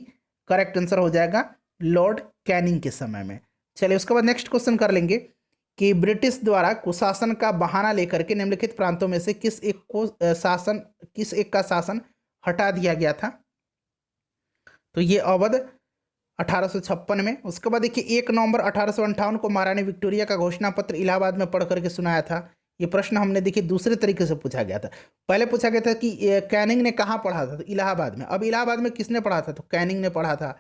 करेक्ट आंसर हो जाएगा, लॉर्ड कैनिंग के समय में। चलिए उसके बाद नेक्स्ट क्वेश्चन कर लेंगे कि ब्रिटिश द्वारा कुशासन का बहाना लेकर के निम्नलिखित प्रांतों में से किस एक का शासन हटा दिया गया था, तो ये अवध 1856 में। उसके बाद देखिए 1 नवंबर 1858 को महारानी विक्टोरिया का घोषणा पत्र इलाहाबाद में पढ़ करके सुनाया था। ये प्रश्न हमने देखिए दूसरे तरीके से पूछा गया था। पहले पूछा गया था कि कैनिंग ने कहाँ पढ़ा था, तो इलाहाबाद में। अब इलाहाबाद में किसने पढ़ा था, तो कैनिंग ने पढ़ा था।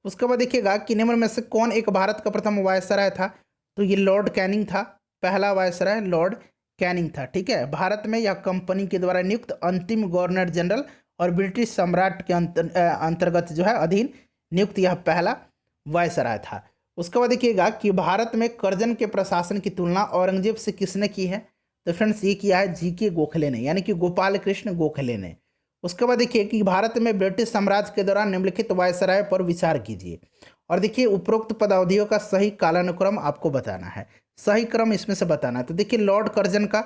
उसके बाद देखिएगा कि निम्न में से कौन एक भारत का प्रथम वायसराय था, तो ये लॉर्ड कैनिंग था, पहला वायसराय लॉर्ड कैनिंग था, ठीक है। भारत में यह कंपनी के द्वारा नियुक्त अंतिम गवर्नर जनरल और ब्रिटिश सम्राट के अंतर्गत जो है अधीन नियुक्त यह पहला वायसराय था। उसके बाद देखिएगा कि भारत में कर्जन के प्रशासन की तुलना औरंगजेब से किसने की है, तो फ्रेंड्स ये किया है जीके गोखले ने, यानी कि गोपाल कृष्ण गोखले ने। उसके बाद देखिए कि भारत में ब्रिटिश साम्राज्य के दौरान निम्नलिखित वायसराय पर विचार कीजिए, और देखिए उपरोक्त पदावधियों का सही कालानुक्रम आपको बताना है, सही क्रम इसमें से बताना है। तो देखिए लॉर्ड कर्जन का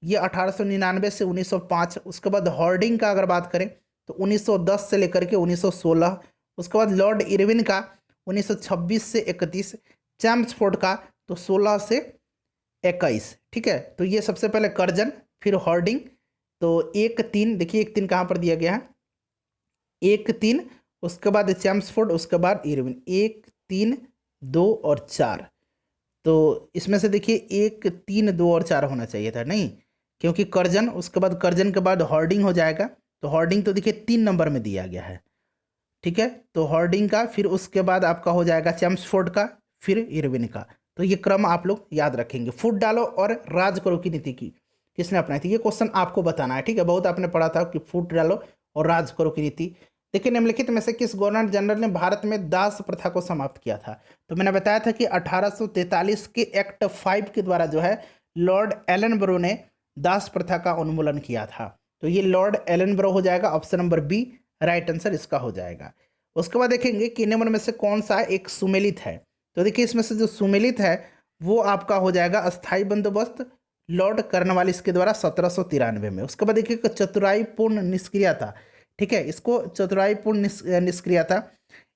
ये 1899 से 1905। उसके बाद हॉर्डिंग का अगर बात करें तो 1910 से लेकर के 1916। उसके बाद लॉर्ड इरविन का 1926 से 31, चैम्सफोर्ड का तो 16 से 21, ठीक है। तो ये सबसे पहले कर्जन, फिर हॉर्डिंग, तो 1-3 देखिए 1-3 कहाँ पर दिया गया है, 1-3, उसके बाद चैम्सफोर्ड, उसके बाद इरविन, 1, 3, 2 और 4। तो इसमें से देखिए 1, 3, 2 और 4 होना चाहिए था, नहीं, क्योंकि कर्जन, उसके बाद कर्जन के बाद हॉर्डिंग हो जाएगा। तो हॉर्डिंग तो देखिए 3 नंबर में दिया गया है, ठीक है। तो हॉर्डिंग का, फिर उसके बाद आपका हो जाएगा चैम्सफोर्ड का, फिर इरविन का। तो ये क्रम आप लोग याद रखेंगे। फूट डालो और राज करो की नीति की किसने अपनाई थी, ये क्वेश्चन आपको बताना है, ठीक है। बहुत आपने पढ़ा था कि फूट डालो और राज करो की नीति। देखिए निम्नलिखित में से किस गवर्नर जनरल ने भारत में दास प्रथा को समाप्त किया था, तो मैंने बताया था कि 1843 के एक्ट 5 के द्वारा जो है लॉर्ड एलनबरो ने दास प्रथा का उन्मूलन किया था। तो ये लॉर्ड एलनबरो हो जाएगा, option number B right answer इसका हो जाएगा। उसके बाद देखेंगे कि निम्न में से कौन सा एक सुमेलित है, तो देखिए इसमें से जो सुमेलित है वो आपका हो जाएगा अस्थाई बंदोबस्त लॉर्ड कर्नवालिस के द्वारा 1793 में। उसके बाद देखिए चतुराई पूर्ण निष्क्रियता, ठीक है, इसको चतुराई पूर्ण निष्क्रियता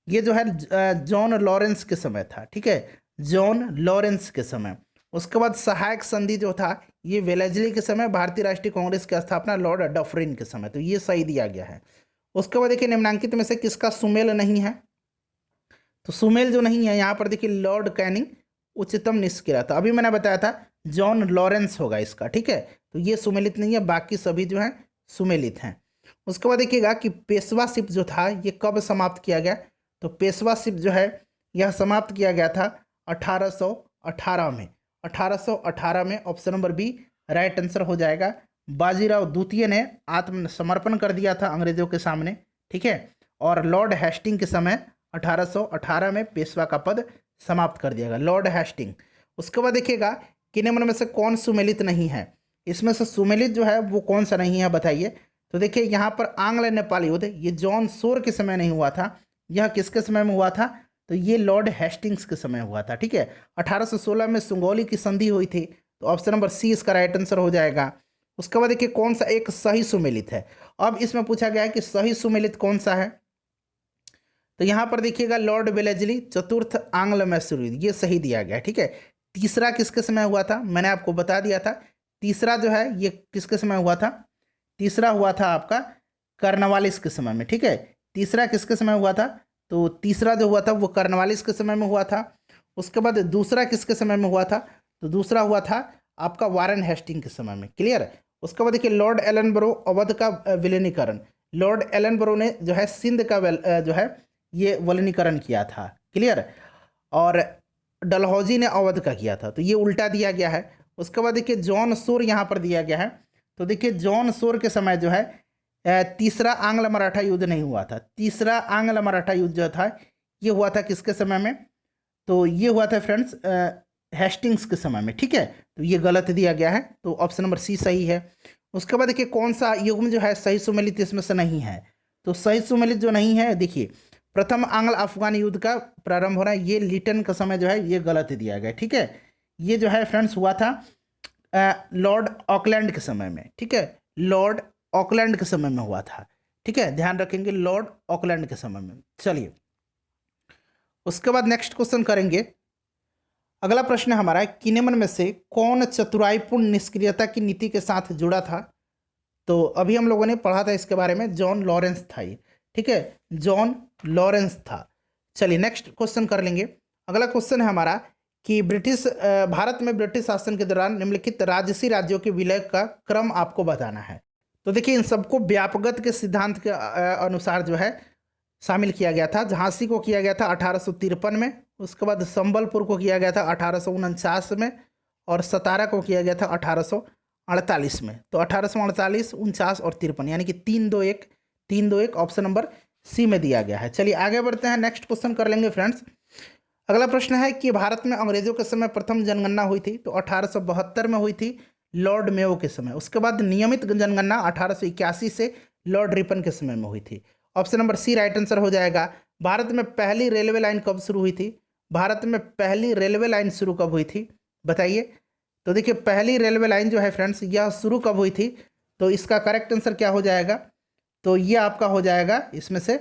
ये जो है जॉन लॉरेंस के समय था, ठीक है, जॉन लॉरेंस के समय। उसके बाद सहायक संधि जो था ये वेलेस्ली के समय, भारतीय राष्ट्रीय कांग्रेस की स्थापना लॉर्ड डफरिन के समय, तो ये सही दिया गया है। उसके बाद देखिए निम्नांकित में से किसका सुमेल नहीं है, तो सुमेल जो नहीं है यहाँ पर देखिए लॉर्ड कैनिंग उच्चतम निष्क्रियता, अभी मैंने बताया था जॉन लॉरेंस होगा इसका, ठीक है। तो ये सुमेलित नहीं है, बाकी सभी जो हैं सुमेलित हैं। उसके बाद देखिएगा कि पेशवाशिप जो था ये कब समाप्त किया गया, तो पेशवाशिप जो है यह समाप्त किया गया था 1818 में, 1818 में, option number B right answer हो जाएगा। बाजीराव द्वितीय ने आत्मसमर्पण कर दिया था अंग्रेजों के सामने, ठीक है, और लॉर्ड हेस्टिंग के समय 1818 में पेशवा का पद समाप्त कर दिया गया, लॉर्ड हेस्टिंग। उसके बाद देखिएगा कि निम्न में से कौन सुमेलित नहीं है, इसमें से सुमेलित जो है वो कौन सा नहीं है बताइए। तो देखिए यहाँ पर आंग्ल नेपाल युद्ध ये जॉन सोर के समय नहीं हुआ था, यह किसके समय में हुआ था, तो ये लॉर्ड हेस्टिंग्स के समय हुआ था, ठीक है। 1816 में सुगौली की संधि हुई थी, तो ऑप्शन नंबर सी इसका राइट आंसर हो जाएगा। उसके बाद देखिए कौन सा एक सही सुमेलित है, अब इसमें पूछा गया है कि सही सुमेलित कौन सा है, तो यहाँ पर देखिएगा लॉर्ड वेलेस्ली चतुर्थ आंग्ल मैसूर युद्ध ये सही दिया गया है, ठीक है। तीसरा किसके समय हुआ था, मैंने आपको बता दिया था, तीसरा जो है ये किसके समय हुआ था, तीसरा हुआ था आपका कर्नवालिस के समय में, ठीक है। तीसरा किसके समय हुआ था? तो तीसरा जो हुआ था वो कर्नवालिस के समय में हुआ था। उसके बाद दूसरा किसके समय में हुआ था? तो दूसरा हुआ था आपका वारेन हेस्टिंग के समय में। क्लियर? उसके बाद देखिए लॉर्ड एलनबरो अवध का विलीनीकरण, लॉर्ड एलनबरो ने जो है सिंध का जो है ये विलीनीकरण किया था। क्लियर? और डलहौजी ने अवध का किया था, तो ये उल्टा दिया गया है। उसके बाद देखिए जॉन सोर यहाँ पर दिया गया है। तो देखिए जॉन सोर के समय जो है तीसरा आंग्ल मराठा युद्ध नहीं हुआ था। तीसरा आंग्ल मराठा युद्ध जो था ये हुआ था किसके समय में? तो ये हुआ था फ्रेंड्स हेस्टिंग्स के समय में, ठीक है। तो ये गलत दिया गया है, तो ऑप्शन नंबर सी सही है। उसके बाद देखिए कौन सा युग्म जो है सही सुमेलित इसमें से नहीं है? तो सही सुमेलित जो नहीं है, देखिए प्रथम आंग्ल अफगान युद्ध का प्रारंभ हो रहा है, ये लिटन का समय जो है ये गलत दिया गया, ठीक है। ये जो है फ्रेंड्स हुआ था लॉर्ड ऑकलैंड के समय में, ठीक है। लॉर्ड ऑकलैंड के समय में हुआ था, ठीक है, ध्यान रखेंगे लॉर्ड ऑकलैंड के समय में। चलिए उसके बाद नेक्स्ट क्वेश्चन करेंगे। अगला प्रश्न हमारा है कि निम्न में से कौन चतुराईपूर्ण निष्क्रियता की नीति के साथ जुड़ा था? तो अभी हम लोगों ने पढ़ा था इसके बारे में, जॉन लॉरेंस था ये, ठीक है, जॉन लॉरेंस था। चलिए नेक्स्ट क्वेश्चन कर लेंगे। अगला क्वेश्चन है हमारा कि भारत में ब्रिटिश शासन के दौरान निम्नलिखित राजसी राज्यों के विलय का क्रम आपको बताना है। तो देखिए इन सबको व्यापकता के सिद्धांत के अनुसार जो है शामिल किया गया था। झांसी को किया गया था 1853 में, उसके बाद संबलपुर को किया गया था 1849 में, और सतारा को किया गया था 1848 में। तो 1848, 49 और 53 यानी कि 3-2-1 ऑप्शन नंबर सी में दिया गया है। चलिए आगे बढ़ते हैं, नेक्स्ट क्वेश्चन कर लेंगे फ्रेंड्स। अगला प्रश्न है कि भारत में अंग्रेजों के समय प्रथम जनगणना हुई थी, तो 1872 में हुई थी लॉर्ड मेयो के समय। उसके बाद नियमित जनगणना 1881 से लॉर्ड रिपन के समय में हुई थी। Option number C right answer हो जाएगा। भारत में पहली रेलवे लाइन कब शुरू हुई थी? भारत में पहली रेलवे लाइन शुरू कब हुई थी बताइए? तो देखिए पहली रेलवे लाइन जो है फ्रेंड्स यह शुरू कब हुई थी? तो इसका करेक्ट आंसर क्या हो जाएगा? तो ये आपका हो जाएगा इसमें से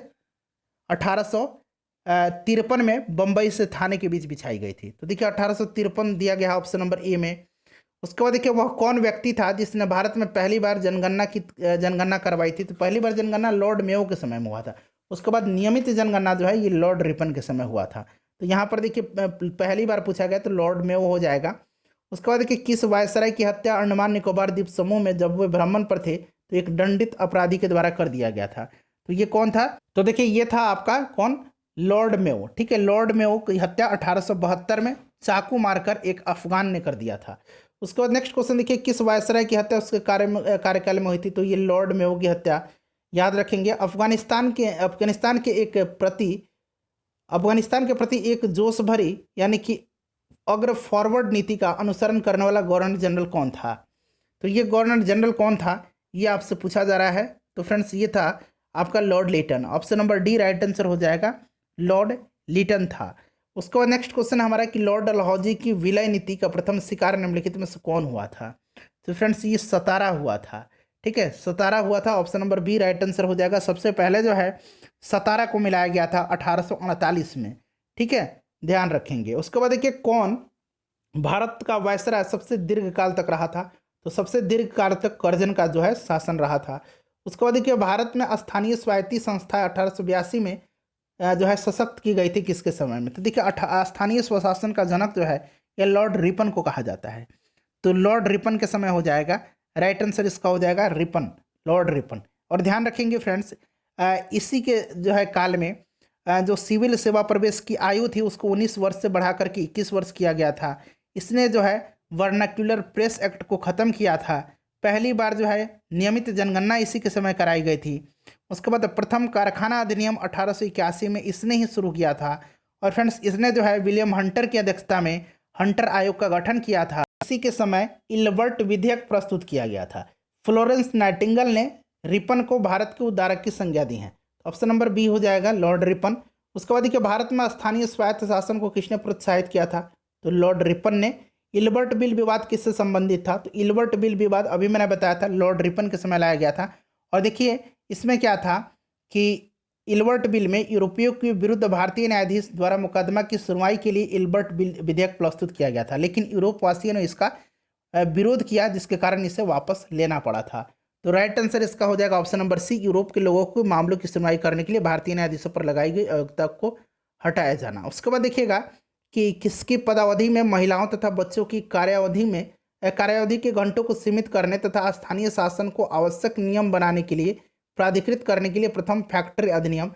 1853 में बम्बई से थाने के बीच बिछाई गई थी। तो देखिए 1853 दिया गया है ऑप्शन नंबर ए में। उसके बाद देखिए वह कौन व्यक्ति था जिसने भारत में पहली बार जनगणना करवाई थी? तो पहली बार जनगणना लॉर्ड मेयो के समय में हुआ था। उसके बाद नियमित जनगणना जो है ये लॉर्ड रिपन के समय हुआ था। तो यहाँ पर देखिए पहली बार पूछा गया तो लॉर्ड मेयो हो जाएगा। उसके बाद देखिए किस वायसराय की हत्या अंडमान निकोबार द्वीप समूह में जब वे भ्रमण पर थे तो एक दंडित अपराधी के द्वारा कर दिया गया था? तो ये कौन था? तो देखिए ये था आपका कौन? लॉर्ड मेयो, ठीक है। लॉर्ड मेयो की हत्या 1872 में चाकू मारकर एक अफगान ने कर दिया था। उसके बाद नेक्स्ट क्वेश्चन देखिए किस वायसराय की हत्या उसके कार्यकाल में हुई थी? तो ये लॉर्ड मेयो की हत्या, याद रखेंगे, अफगानिस्तान के प्रति एक जोश भरी यानी कि अग्र फॉरवर्ड नीति का अनुसरण करने वाला गवर्नर जनरल कौन था? तो ये गवर्नर जनरल कौन था ये आपसे पूछा जा रहा है। तो फ्रेंड्स ये था आपका Lord Lytton. Option number D right answer हो जाएगा, लॉर्ड लिटन था। उसके बाद नेक्स्ट क्वेश्चन हमारा कि लॉर्ड डलहौजी की विलय नीति का प्रथम शिकार निम्नलिखित में से कौन हुआ था? तो फ्रेंड्स ये सतारा हुआ था, ठीक है, सतारा हुआ था। Option number B right answer हो जाएगा। सबसे पहले जो है सतारा को मिलाया गया था 1848 में, ठीक है, ध्यान रखेंगे। उसके बाद देखिए कौन भारत का वायसराय सबसे दीर्घ काल तक रहा था? तो सबसे दीर्घ काल तक कर्जन का जो है शासन रहा था। उसके बाद देखिए भारत में स्थानीय स्वायत्ती संस्था 1882 में जो है सशक्त की गई थी किसके समय में? तो देखिए स्थानीय स्वशासन का जनक जो है यह लॉर्ड रिपन को कहा जाता है। तो लॉर्ड रिपन के समय हो जाएगा, राइट आंसर इसका हो जाएगा रिपन, लॉर्ड रिपन। और ध्यान रखेंगे फ्रेंड्स इसी के जो है काल में जो सिविल सेवा प्रवेश की आयु थी उसको 19 वर्ष से बढ़ा करके 21 वर्ष किया गया था। इसने जो है वर्नाक्युलर प्रेस एक्ट को ख़त्म किया था। पहली बार जो है नियमित जनगणना इसी के समय कराई गई थी। उसके बाद प्रथम कारखाना अधिनियम 1881 में इसने ही शुरू किया था। और फ्रेंड्स इसने जो है विलियम हंटर की अध्यक्षता में हंटर आयोग का गठन किया था। इसी के समय इल्बर्ट विधेयक प्रस्तुत किया गया था। फ्लोरेंस नाइटिंगेल ने रिपन को भारत के उद्धारक की संज्ञा दी है। ऑप्शन नंबर बी हो जाएगा, लॉर्ड रिपन। उसके बाद देखिए भारत में स्थानीय स्वायत्त शासन को किसने प्रोत्साहित किया था? तो लॉर्ड रिपन ने। इल्बर्ट बिल विवाद किससे संबंधित था? तो इल्बर्ट बिल विवाद अभी मैंने बताया था लॉर्ड रिपन के समय लाया गया था। और देखिए इसमें क्या था कि इल्बर्ट बिल में यूरोपियों के विरुद्ध भारतीय न्यायाधीश द्वारा मुकदमा की सुनवाई के लिए इल्बर्ट बिल विधेयक प्रस्तुत किया गया था, लेकिन यूरोप वासियों ने इसका विरोध किया जिसके कारण इसे वापस लेना पड़ा था। तो राइट आंसर इसका हो जाएगा ऑप्शन नंबर सी, यूरोप के लोगों को मामलों की सुनवाई करने के लिए भारतीय न्यायाधीशों पर लगाई गई अयोग्यता को हटाया जाना। उसके बाद देखिएगा कि किसकी पदावधि में महिलाओं तथा बच्चों की कार्यावधि के घंटों को सीमित करने तथा स्थानीय शासन को आवश्यक नियम बनाने के लिए प्राधिकृत करने के लिए प्रथम फैक्ट्री अधिनियम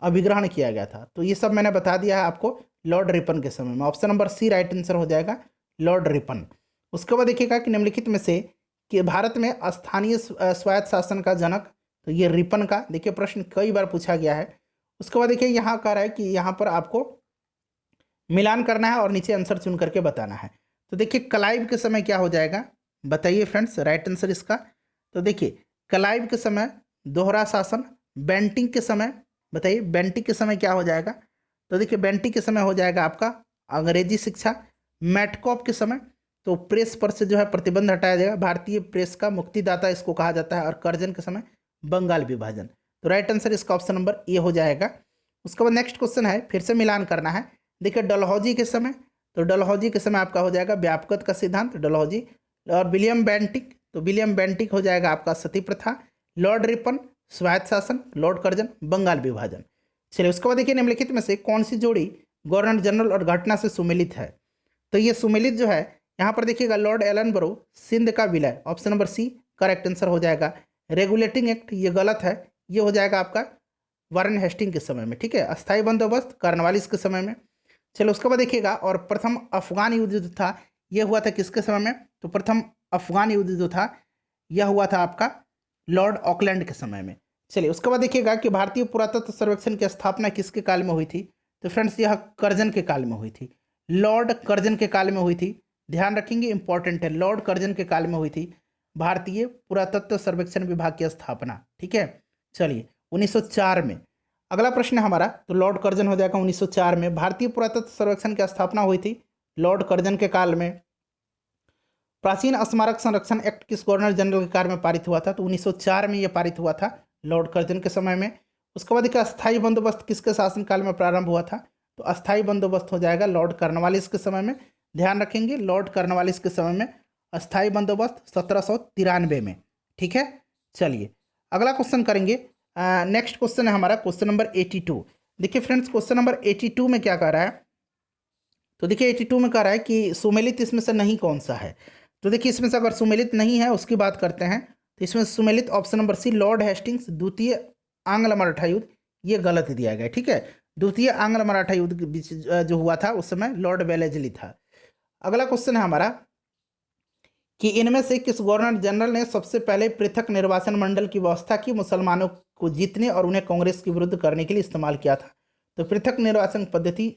अभिग्रहण किया गया था। तो ये सब मैंने बता दिया है आपको लॉर्ड रिपन के समय में। Option number C right answer हो जाएगा, लॉर्ड रिपन। उसके बाद देखिएगा कि निम्नलिखित में से कि भारत में स्थानीय स्वायत्त शासन का जनक, तो ये रिपन का देखिए प्रश्न कई बार पूछा गया है। उसके बाद देखिए यहाँ कह रहा है कि यहाँ पर आपको मिलान करना है और नीचे आंसर चुन करके बताना है। तो देखिए क्लाइव के समय क्या हो जाएगा, बताइए फ्रेंड्स राइट आंसर इसका। तो देखिए क्लाइव के समय दोहरा शासन, बेंटिंग के समय बताइए बेंटिंग के समय क्या हो जाएगा। तो देखिए बेंटिंग के समय हो जाएगा आपका अंग्रेजी शिक्षा। मैटकॉप के समय तो प्रेस पर से जो है प्रतिबंध हटाया जाएगा, भारतीय प्रेस का मुक्तिदाता इसको कहा जाता है। और कर्जन के समय बंगाल विभाजन। तो राइट आंसर इसका ऑप्शन नंबर ए हो जाएगा। उसके बाद नेक्स्ट क्वेश्चन है, फिर से मिलान करना है। देखिए डलहौजी के समय, तो डलहौजी के समय आपका हो जाएगा व्यापकता का सिद्धांत डलहौजी। और विलियम बेंटिक, तो विलियम बेंटिक हो जाएगा आपका सती प्रथा। लॉर्ड रिपन स्वायत्त शासन, लॉर्ड कर्जन बंगाल विभाजन। चलिए उसके बाद देखिए निम्नलिखित में से कौन सी जोड़ी गवर्नर जनरल और घटना से सुमेलित है। तो ये सुमेलित जो है यहाँ पर देखिएगा लॉर्ड एलनबरो सिंध का विलय, option number C correct answer हो जाएगा। रेगुलेटिंग एक्ट ये गलत है, ये हो जाएगा आपका वारेन हेस्टिंग के समय में, ठीक है। अस्थायी बंदोबस्त कॉर्नवालिस के समय में। चलो उसके बाद देखिएगा और प्रथम अफगान युद्ध जो था यह हुआ था किसके समय में। तो प्रथम अफगान युद्ध जो था यह हुआ था आपका लॉर्ड ऑकलैंड के समय में। चलिए उसके बाद देखिएगा कि भारतीय पुरातत्व सर्वेक्षण की स्थापना किसके काल में हुई थी। तो फ्रेंड्स यह कर्जन के काल में हुई थी, लॉर्ड कर्जन के काल में हुई थी। ध्यान रखेंगे इंपॉर्टेंट है, लॉर्ड कर्जन के काल में हुई थी भारतीय पुरातत्व सर्वेक्षण विभाग की स्थापना, ठीक है। चलिए 1904 में अगला प्रश्न है हमारा, तो लॉर्ड कर्जन हो जाएगा 1904 में। भारतीय पुरातत्व सर्वेक्षण की स्थापना हुई थी लॉर्ड कर्जन के काल में। प्राचीन स्मारक संरक्षण एक्ट किस गवर्नर जनरल के काल में पारित हुआ था। तो 1904 में यह पारित हुआ था लॉर्ड कर्जन के समय में। उसके बाद देखिए अस्थायी बंदोबस्त किसके शासनकाल में प्रारंभ हुआ था। तो अस्थायी बंदोबस्त हो जाएगा लॉर्ड कॉर्नवालिस के समय में। ध्यान रखेंगे लॉर्ड कॉर्नवालिस के समय में अस्थायी बंदोबस्त 1793 में, ठीक है। चलिए अगला क्वेश्चन करेंगे। नेक्स्ट क्वेश्चन है हमारा क्वेश्चन नंबर 82। देखिए फ्रेंड्स क्वेश्चन नंबर 82 में क्या कह रहा है। तो देखिए 82 में कह रहा है कि सुमेलित इसमें से नहीं कौन सा है। तो देखिए इसमें से अगर सुमेलित नहीं है उसकी बात करते हैं, तो इसमें सुमेलित option number C Lord Hastings द्वितीय आंग्ल मराठा युद्ध, ये गलत दिया गया, ठीक है। द्वितीय आंग्ल मराठा युद्ध के बीच जो हुआ था उस समय लॉर्ड वेलेस्ली था। अगला क्वेश्चन है हमारा कि इनमें से किस गवर्नर जनरल ने सबसे पहले पृथक निर्वाचन मंडल की व्यवस्था की मुसलमानों को जीतने और उन्हें कांग्रेस के विरुद्ध करने के लिए इस्तेमाल किया था। तो पृथक निर्वाचन पद्धति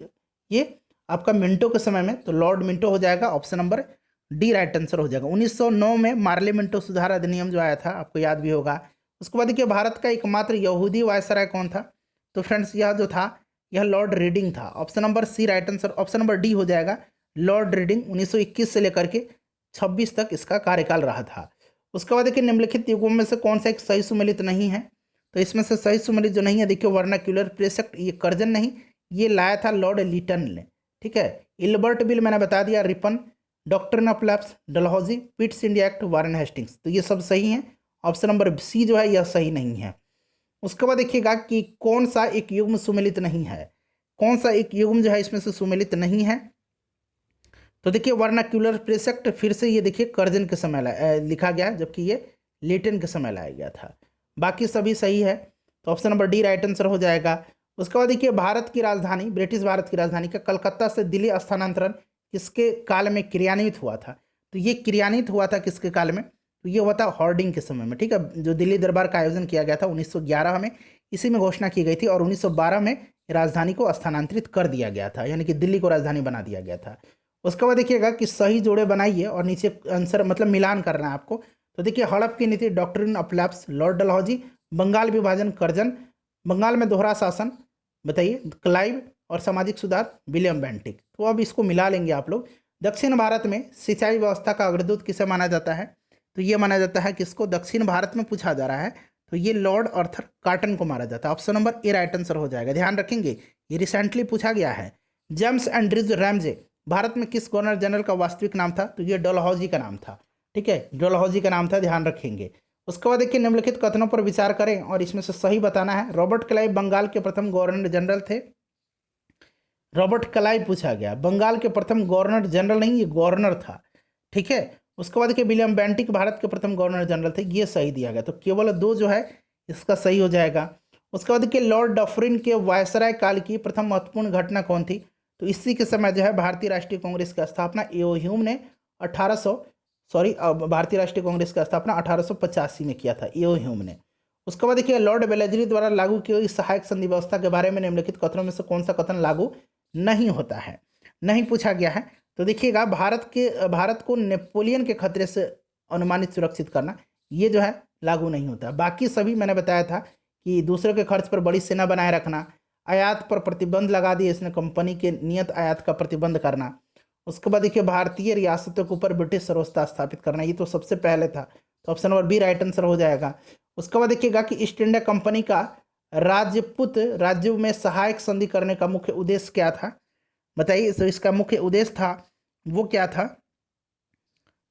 ये आपका मिंटो के समय में, तो लॉर्ड मिंटो हो जाएगा, option number D right answer हो जाएगा। 1909 में मार्ले मिंटो सुधार अधिनियम जो आया था आपको याद भी होगा। उसके बाद देखिए भारत का एकमात्र यहूदी वायसराय कौन था। तो फ्रेंड्स यह जो था यह लॉर्ड रीडिंग था, option number C right answer, option number D हो जाएगा लॉर्ड रीडिंग। 1921 से लेकर के 26 तक इसका कार्यकाल रहा था। उसके बाद देखिए निम्नलिखित युगों में से कौन सा एक सही सुमेलित नहीं है। तो इसमें से सही सुमेलित जो नहीं है देखिए वर्नाक्यूलर प्रेस एक्ट, ये कर्जन नहीं, ये लाया था लॉर्ड लिटन ने, ठीक है। इल्बर्ट बिल मैंने बता दिया, Ripon, doctrine of lapse Dalhousie, Pitt's India act, Warren Hastings, तो ये सब सही हैं। ऑप्शन नंबर सी जो है यह सही नहीं है। उसके बाद देखिएगा कि कौन सा एक युग्म सुमेलित नहीं है, कौन सा एक युग्म जो है इसमें से सुमेलित नहीं है। तो देखिए वर्नाक्यूलर प्रेस एक्ट फिर से ये देखिए कर्जन के समय लिखा गया, जबकि ये लिटन के समय लाया गया था। बाकी सभी सही है, तो option number D right answer हो जाएगा। उसके बाद देखिए भारत की राजधानी, ब्रिटिश भारत की राजधानी का कलकत्ता से दिल्ली स्थानांतरण किसके काल में क्रियान्वित हुआ था। तो ये क्रियान्वित हुआ था किसके काल में। तो ये हुआ था हॉर्डिंग के समय में, ठीक है। जो दिल्ली दरबार का आयोजन किया गया था 1911 में, इसी में घोषणा की गई थी और 1912 में राजधानी को स्थानांतरित कर दिया गया था, यानी कि दिल्ली को राजधानी बना दिया गया था। उसके बाद देखिएगा कि सही जोड़े बनाइए और नीचे आंसर मतलब मिलान करना है आपको। तो देखिए हड़प की नीति doctrine of lapse Lord Dalhousie, Bengal विभाजन कर्जन, बंगाल में दोहरा शासन बताइए क्लाइव, और सामाजिक सुधार विलियम बेंटिक। तो अब इसको मिला लेंगे आप लोग। दक्षिण भारत में सिंचाई व्यवस्था का अग्रदूत किसे माना जाता है। तो ये माना जाता है किसको, दक्षिण भारत में पूछा जा रहा है, तो ये लॉर्ड आर्थर कॉटन को माना जाता है। Option number A right answer हो जाएगा। ध्यान रखेंगे ये रिसेंटली पूछा गया है। जेम्स एंड्रयूज रैमजे भारत में किस गवर्नर जनरल का वास्तविक नाम था। तो ये डलहौजी का नाम था, ठीक है, डलहौजी का नाम था, ध्यान रखेंगे। उसके बाद देखिए निम्नलिखित कथनों पर विचार करें और इसमें से सही बताना है। रॉबर्ट क्लाइव बंगाल के प्रथम गवर्नर जनरल थे। रॉबर्ट क्लाइव पूछा गया, बंगाल के प्रथम गवर्नर जनरल नहीं, ये गवर्नर था, ठीक है। उसके बाद देखिए विलियम बेंटिक भारत के प्रथम गवर्नर जनरल थे, ये सही दिया गया, तो केवल 2 जो है इसका सही हो जाएगा। उसके बाद देखिए लॉर्ड डफरिन के वायसराय काल की प्रथम महत्वपूर्ण घटना कौन थी, तो इसी के समय जो है भारतीय राष्ट्रीय कांग्रेस की स्थापना ए.ओ. ह्यूम ने भारतीय राष्ट्रीय कांग्रेस की स्थापना 1885 में किया था ए.ओ. ह्यूम ने। उसके बाद देखिए लॉर्ड वेलेस्ली द्वारा लागू की गई सहायक संधि व्यवस्था के बारे में निम्नलिखित कथनों में से कौन सा कथन लागू नहीं होता है, नहीं पूछा गया है। तो देखिएगा भारत को नेपोलियन के खतरे से अनुमानित सुरक्षित करना, ये जो है लागू नहीं होता। बाकी सभी मैंने बताया था कि दूसरे के खर्च पर बड़ी सेना बनाए रखना, आयात पर प्रतिबंध लगा दिए इसने, कंपनी के नियत आयात का प्रतिबंध करना। उसके बाद देखिए भारतीय रियासतों के ऊपर ब्रिटिश सरोजता स्थापित करना, ये तो सबसे पहले था, तो option number B right answer हो जाएगा। उसके बाद देखिएगा कि ईस्ट इंडिया कंपनी का राजपूत राज्यों में सहायक संधि करने का मुख्य उद्देश्य क्या था, बताइए। तो इसका मुख्य उद्देश्य था वो क्या था,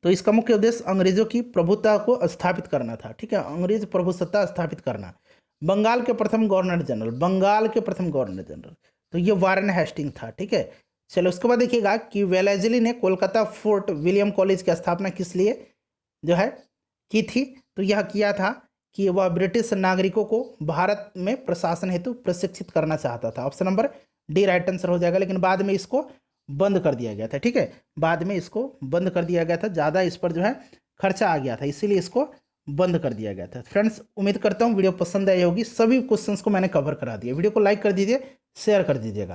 तो इसका मुख्य उद्देश्य अंग्रेजों की प्रभुता को स्थापित करना था, ठीक है, अंग्रेज प्रभुसत्ता स्थापित करना। बंगाल के प्रथम गवर्नर जनरल, तो ये वारेन हेस्टिंग था, ठीक है। चलो उसके बाद देखिएगा कि वेलेस्ली ने कोलकाता फोर्ट विलियम कॉलेज की स्थापना किस लिए जो है की थी, तो यह किया था कि वह ब्रिटिश नागरिकों को भारत में प्रशासन हेतु प्रशिक्षित करना चाहता था। Option number D right answer हो जाएगा, लेकिन बाद में इसको बंद कर दिया गया था, ठीक है, बाद में इसको बंद कर दिया गया था, ज़्यादा इस पर जो है खर्चा आ गया था, इसीलिए इसको बंद कर दिया गया था। फ्रेंड्स उम्मीद करता हूँ वीडियो पसंद आई होगी, सभी क्वेश्चंस को मैंने कवर करा दिया। वीडियो को लाइक कर दीजिए, शेयर कर दीजिएगा।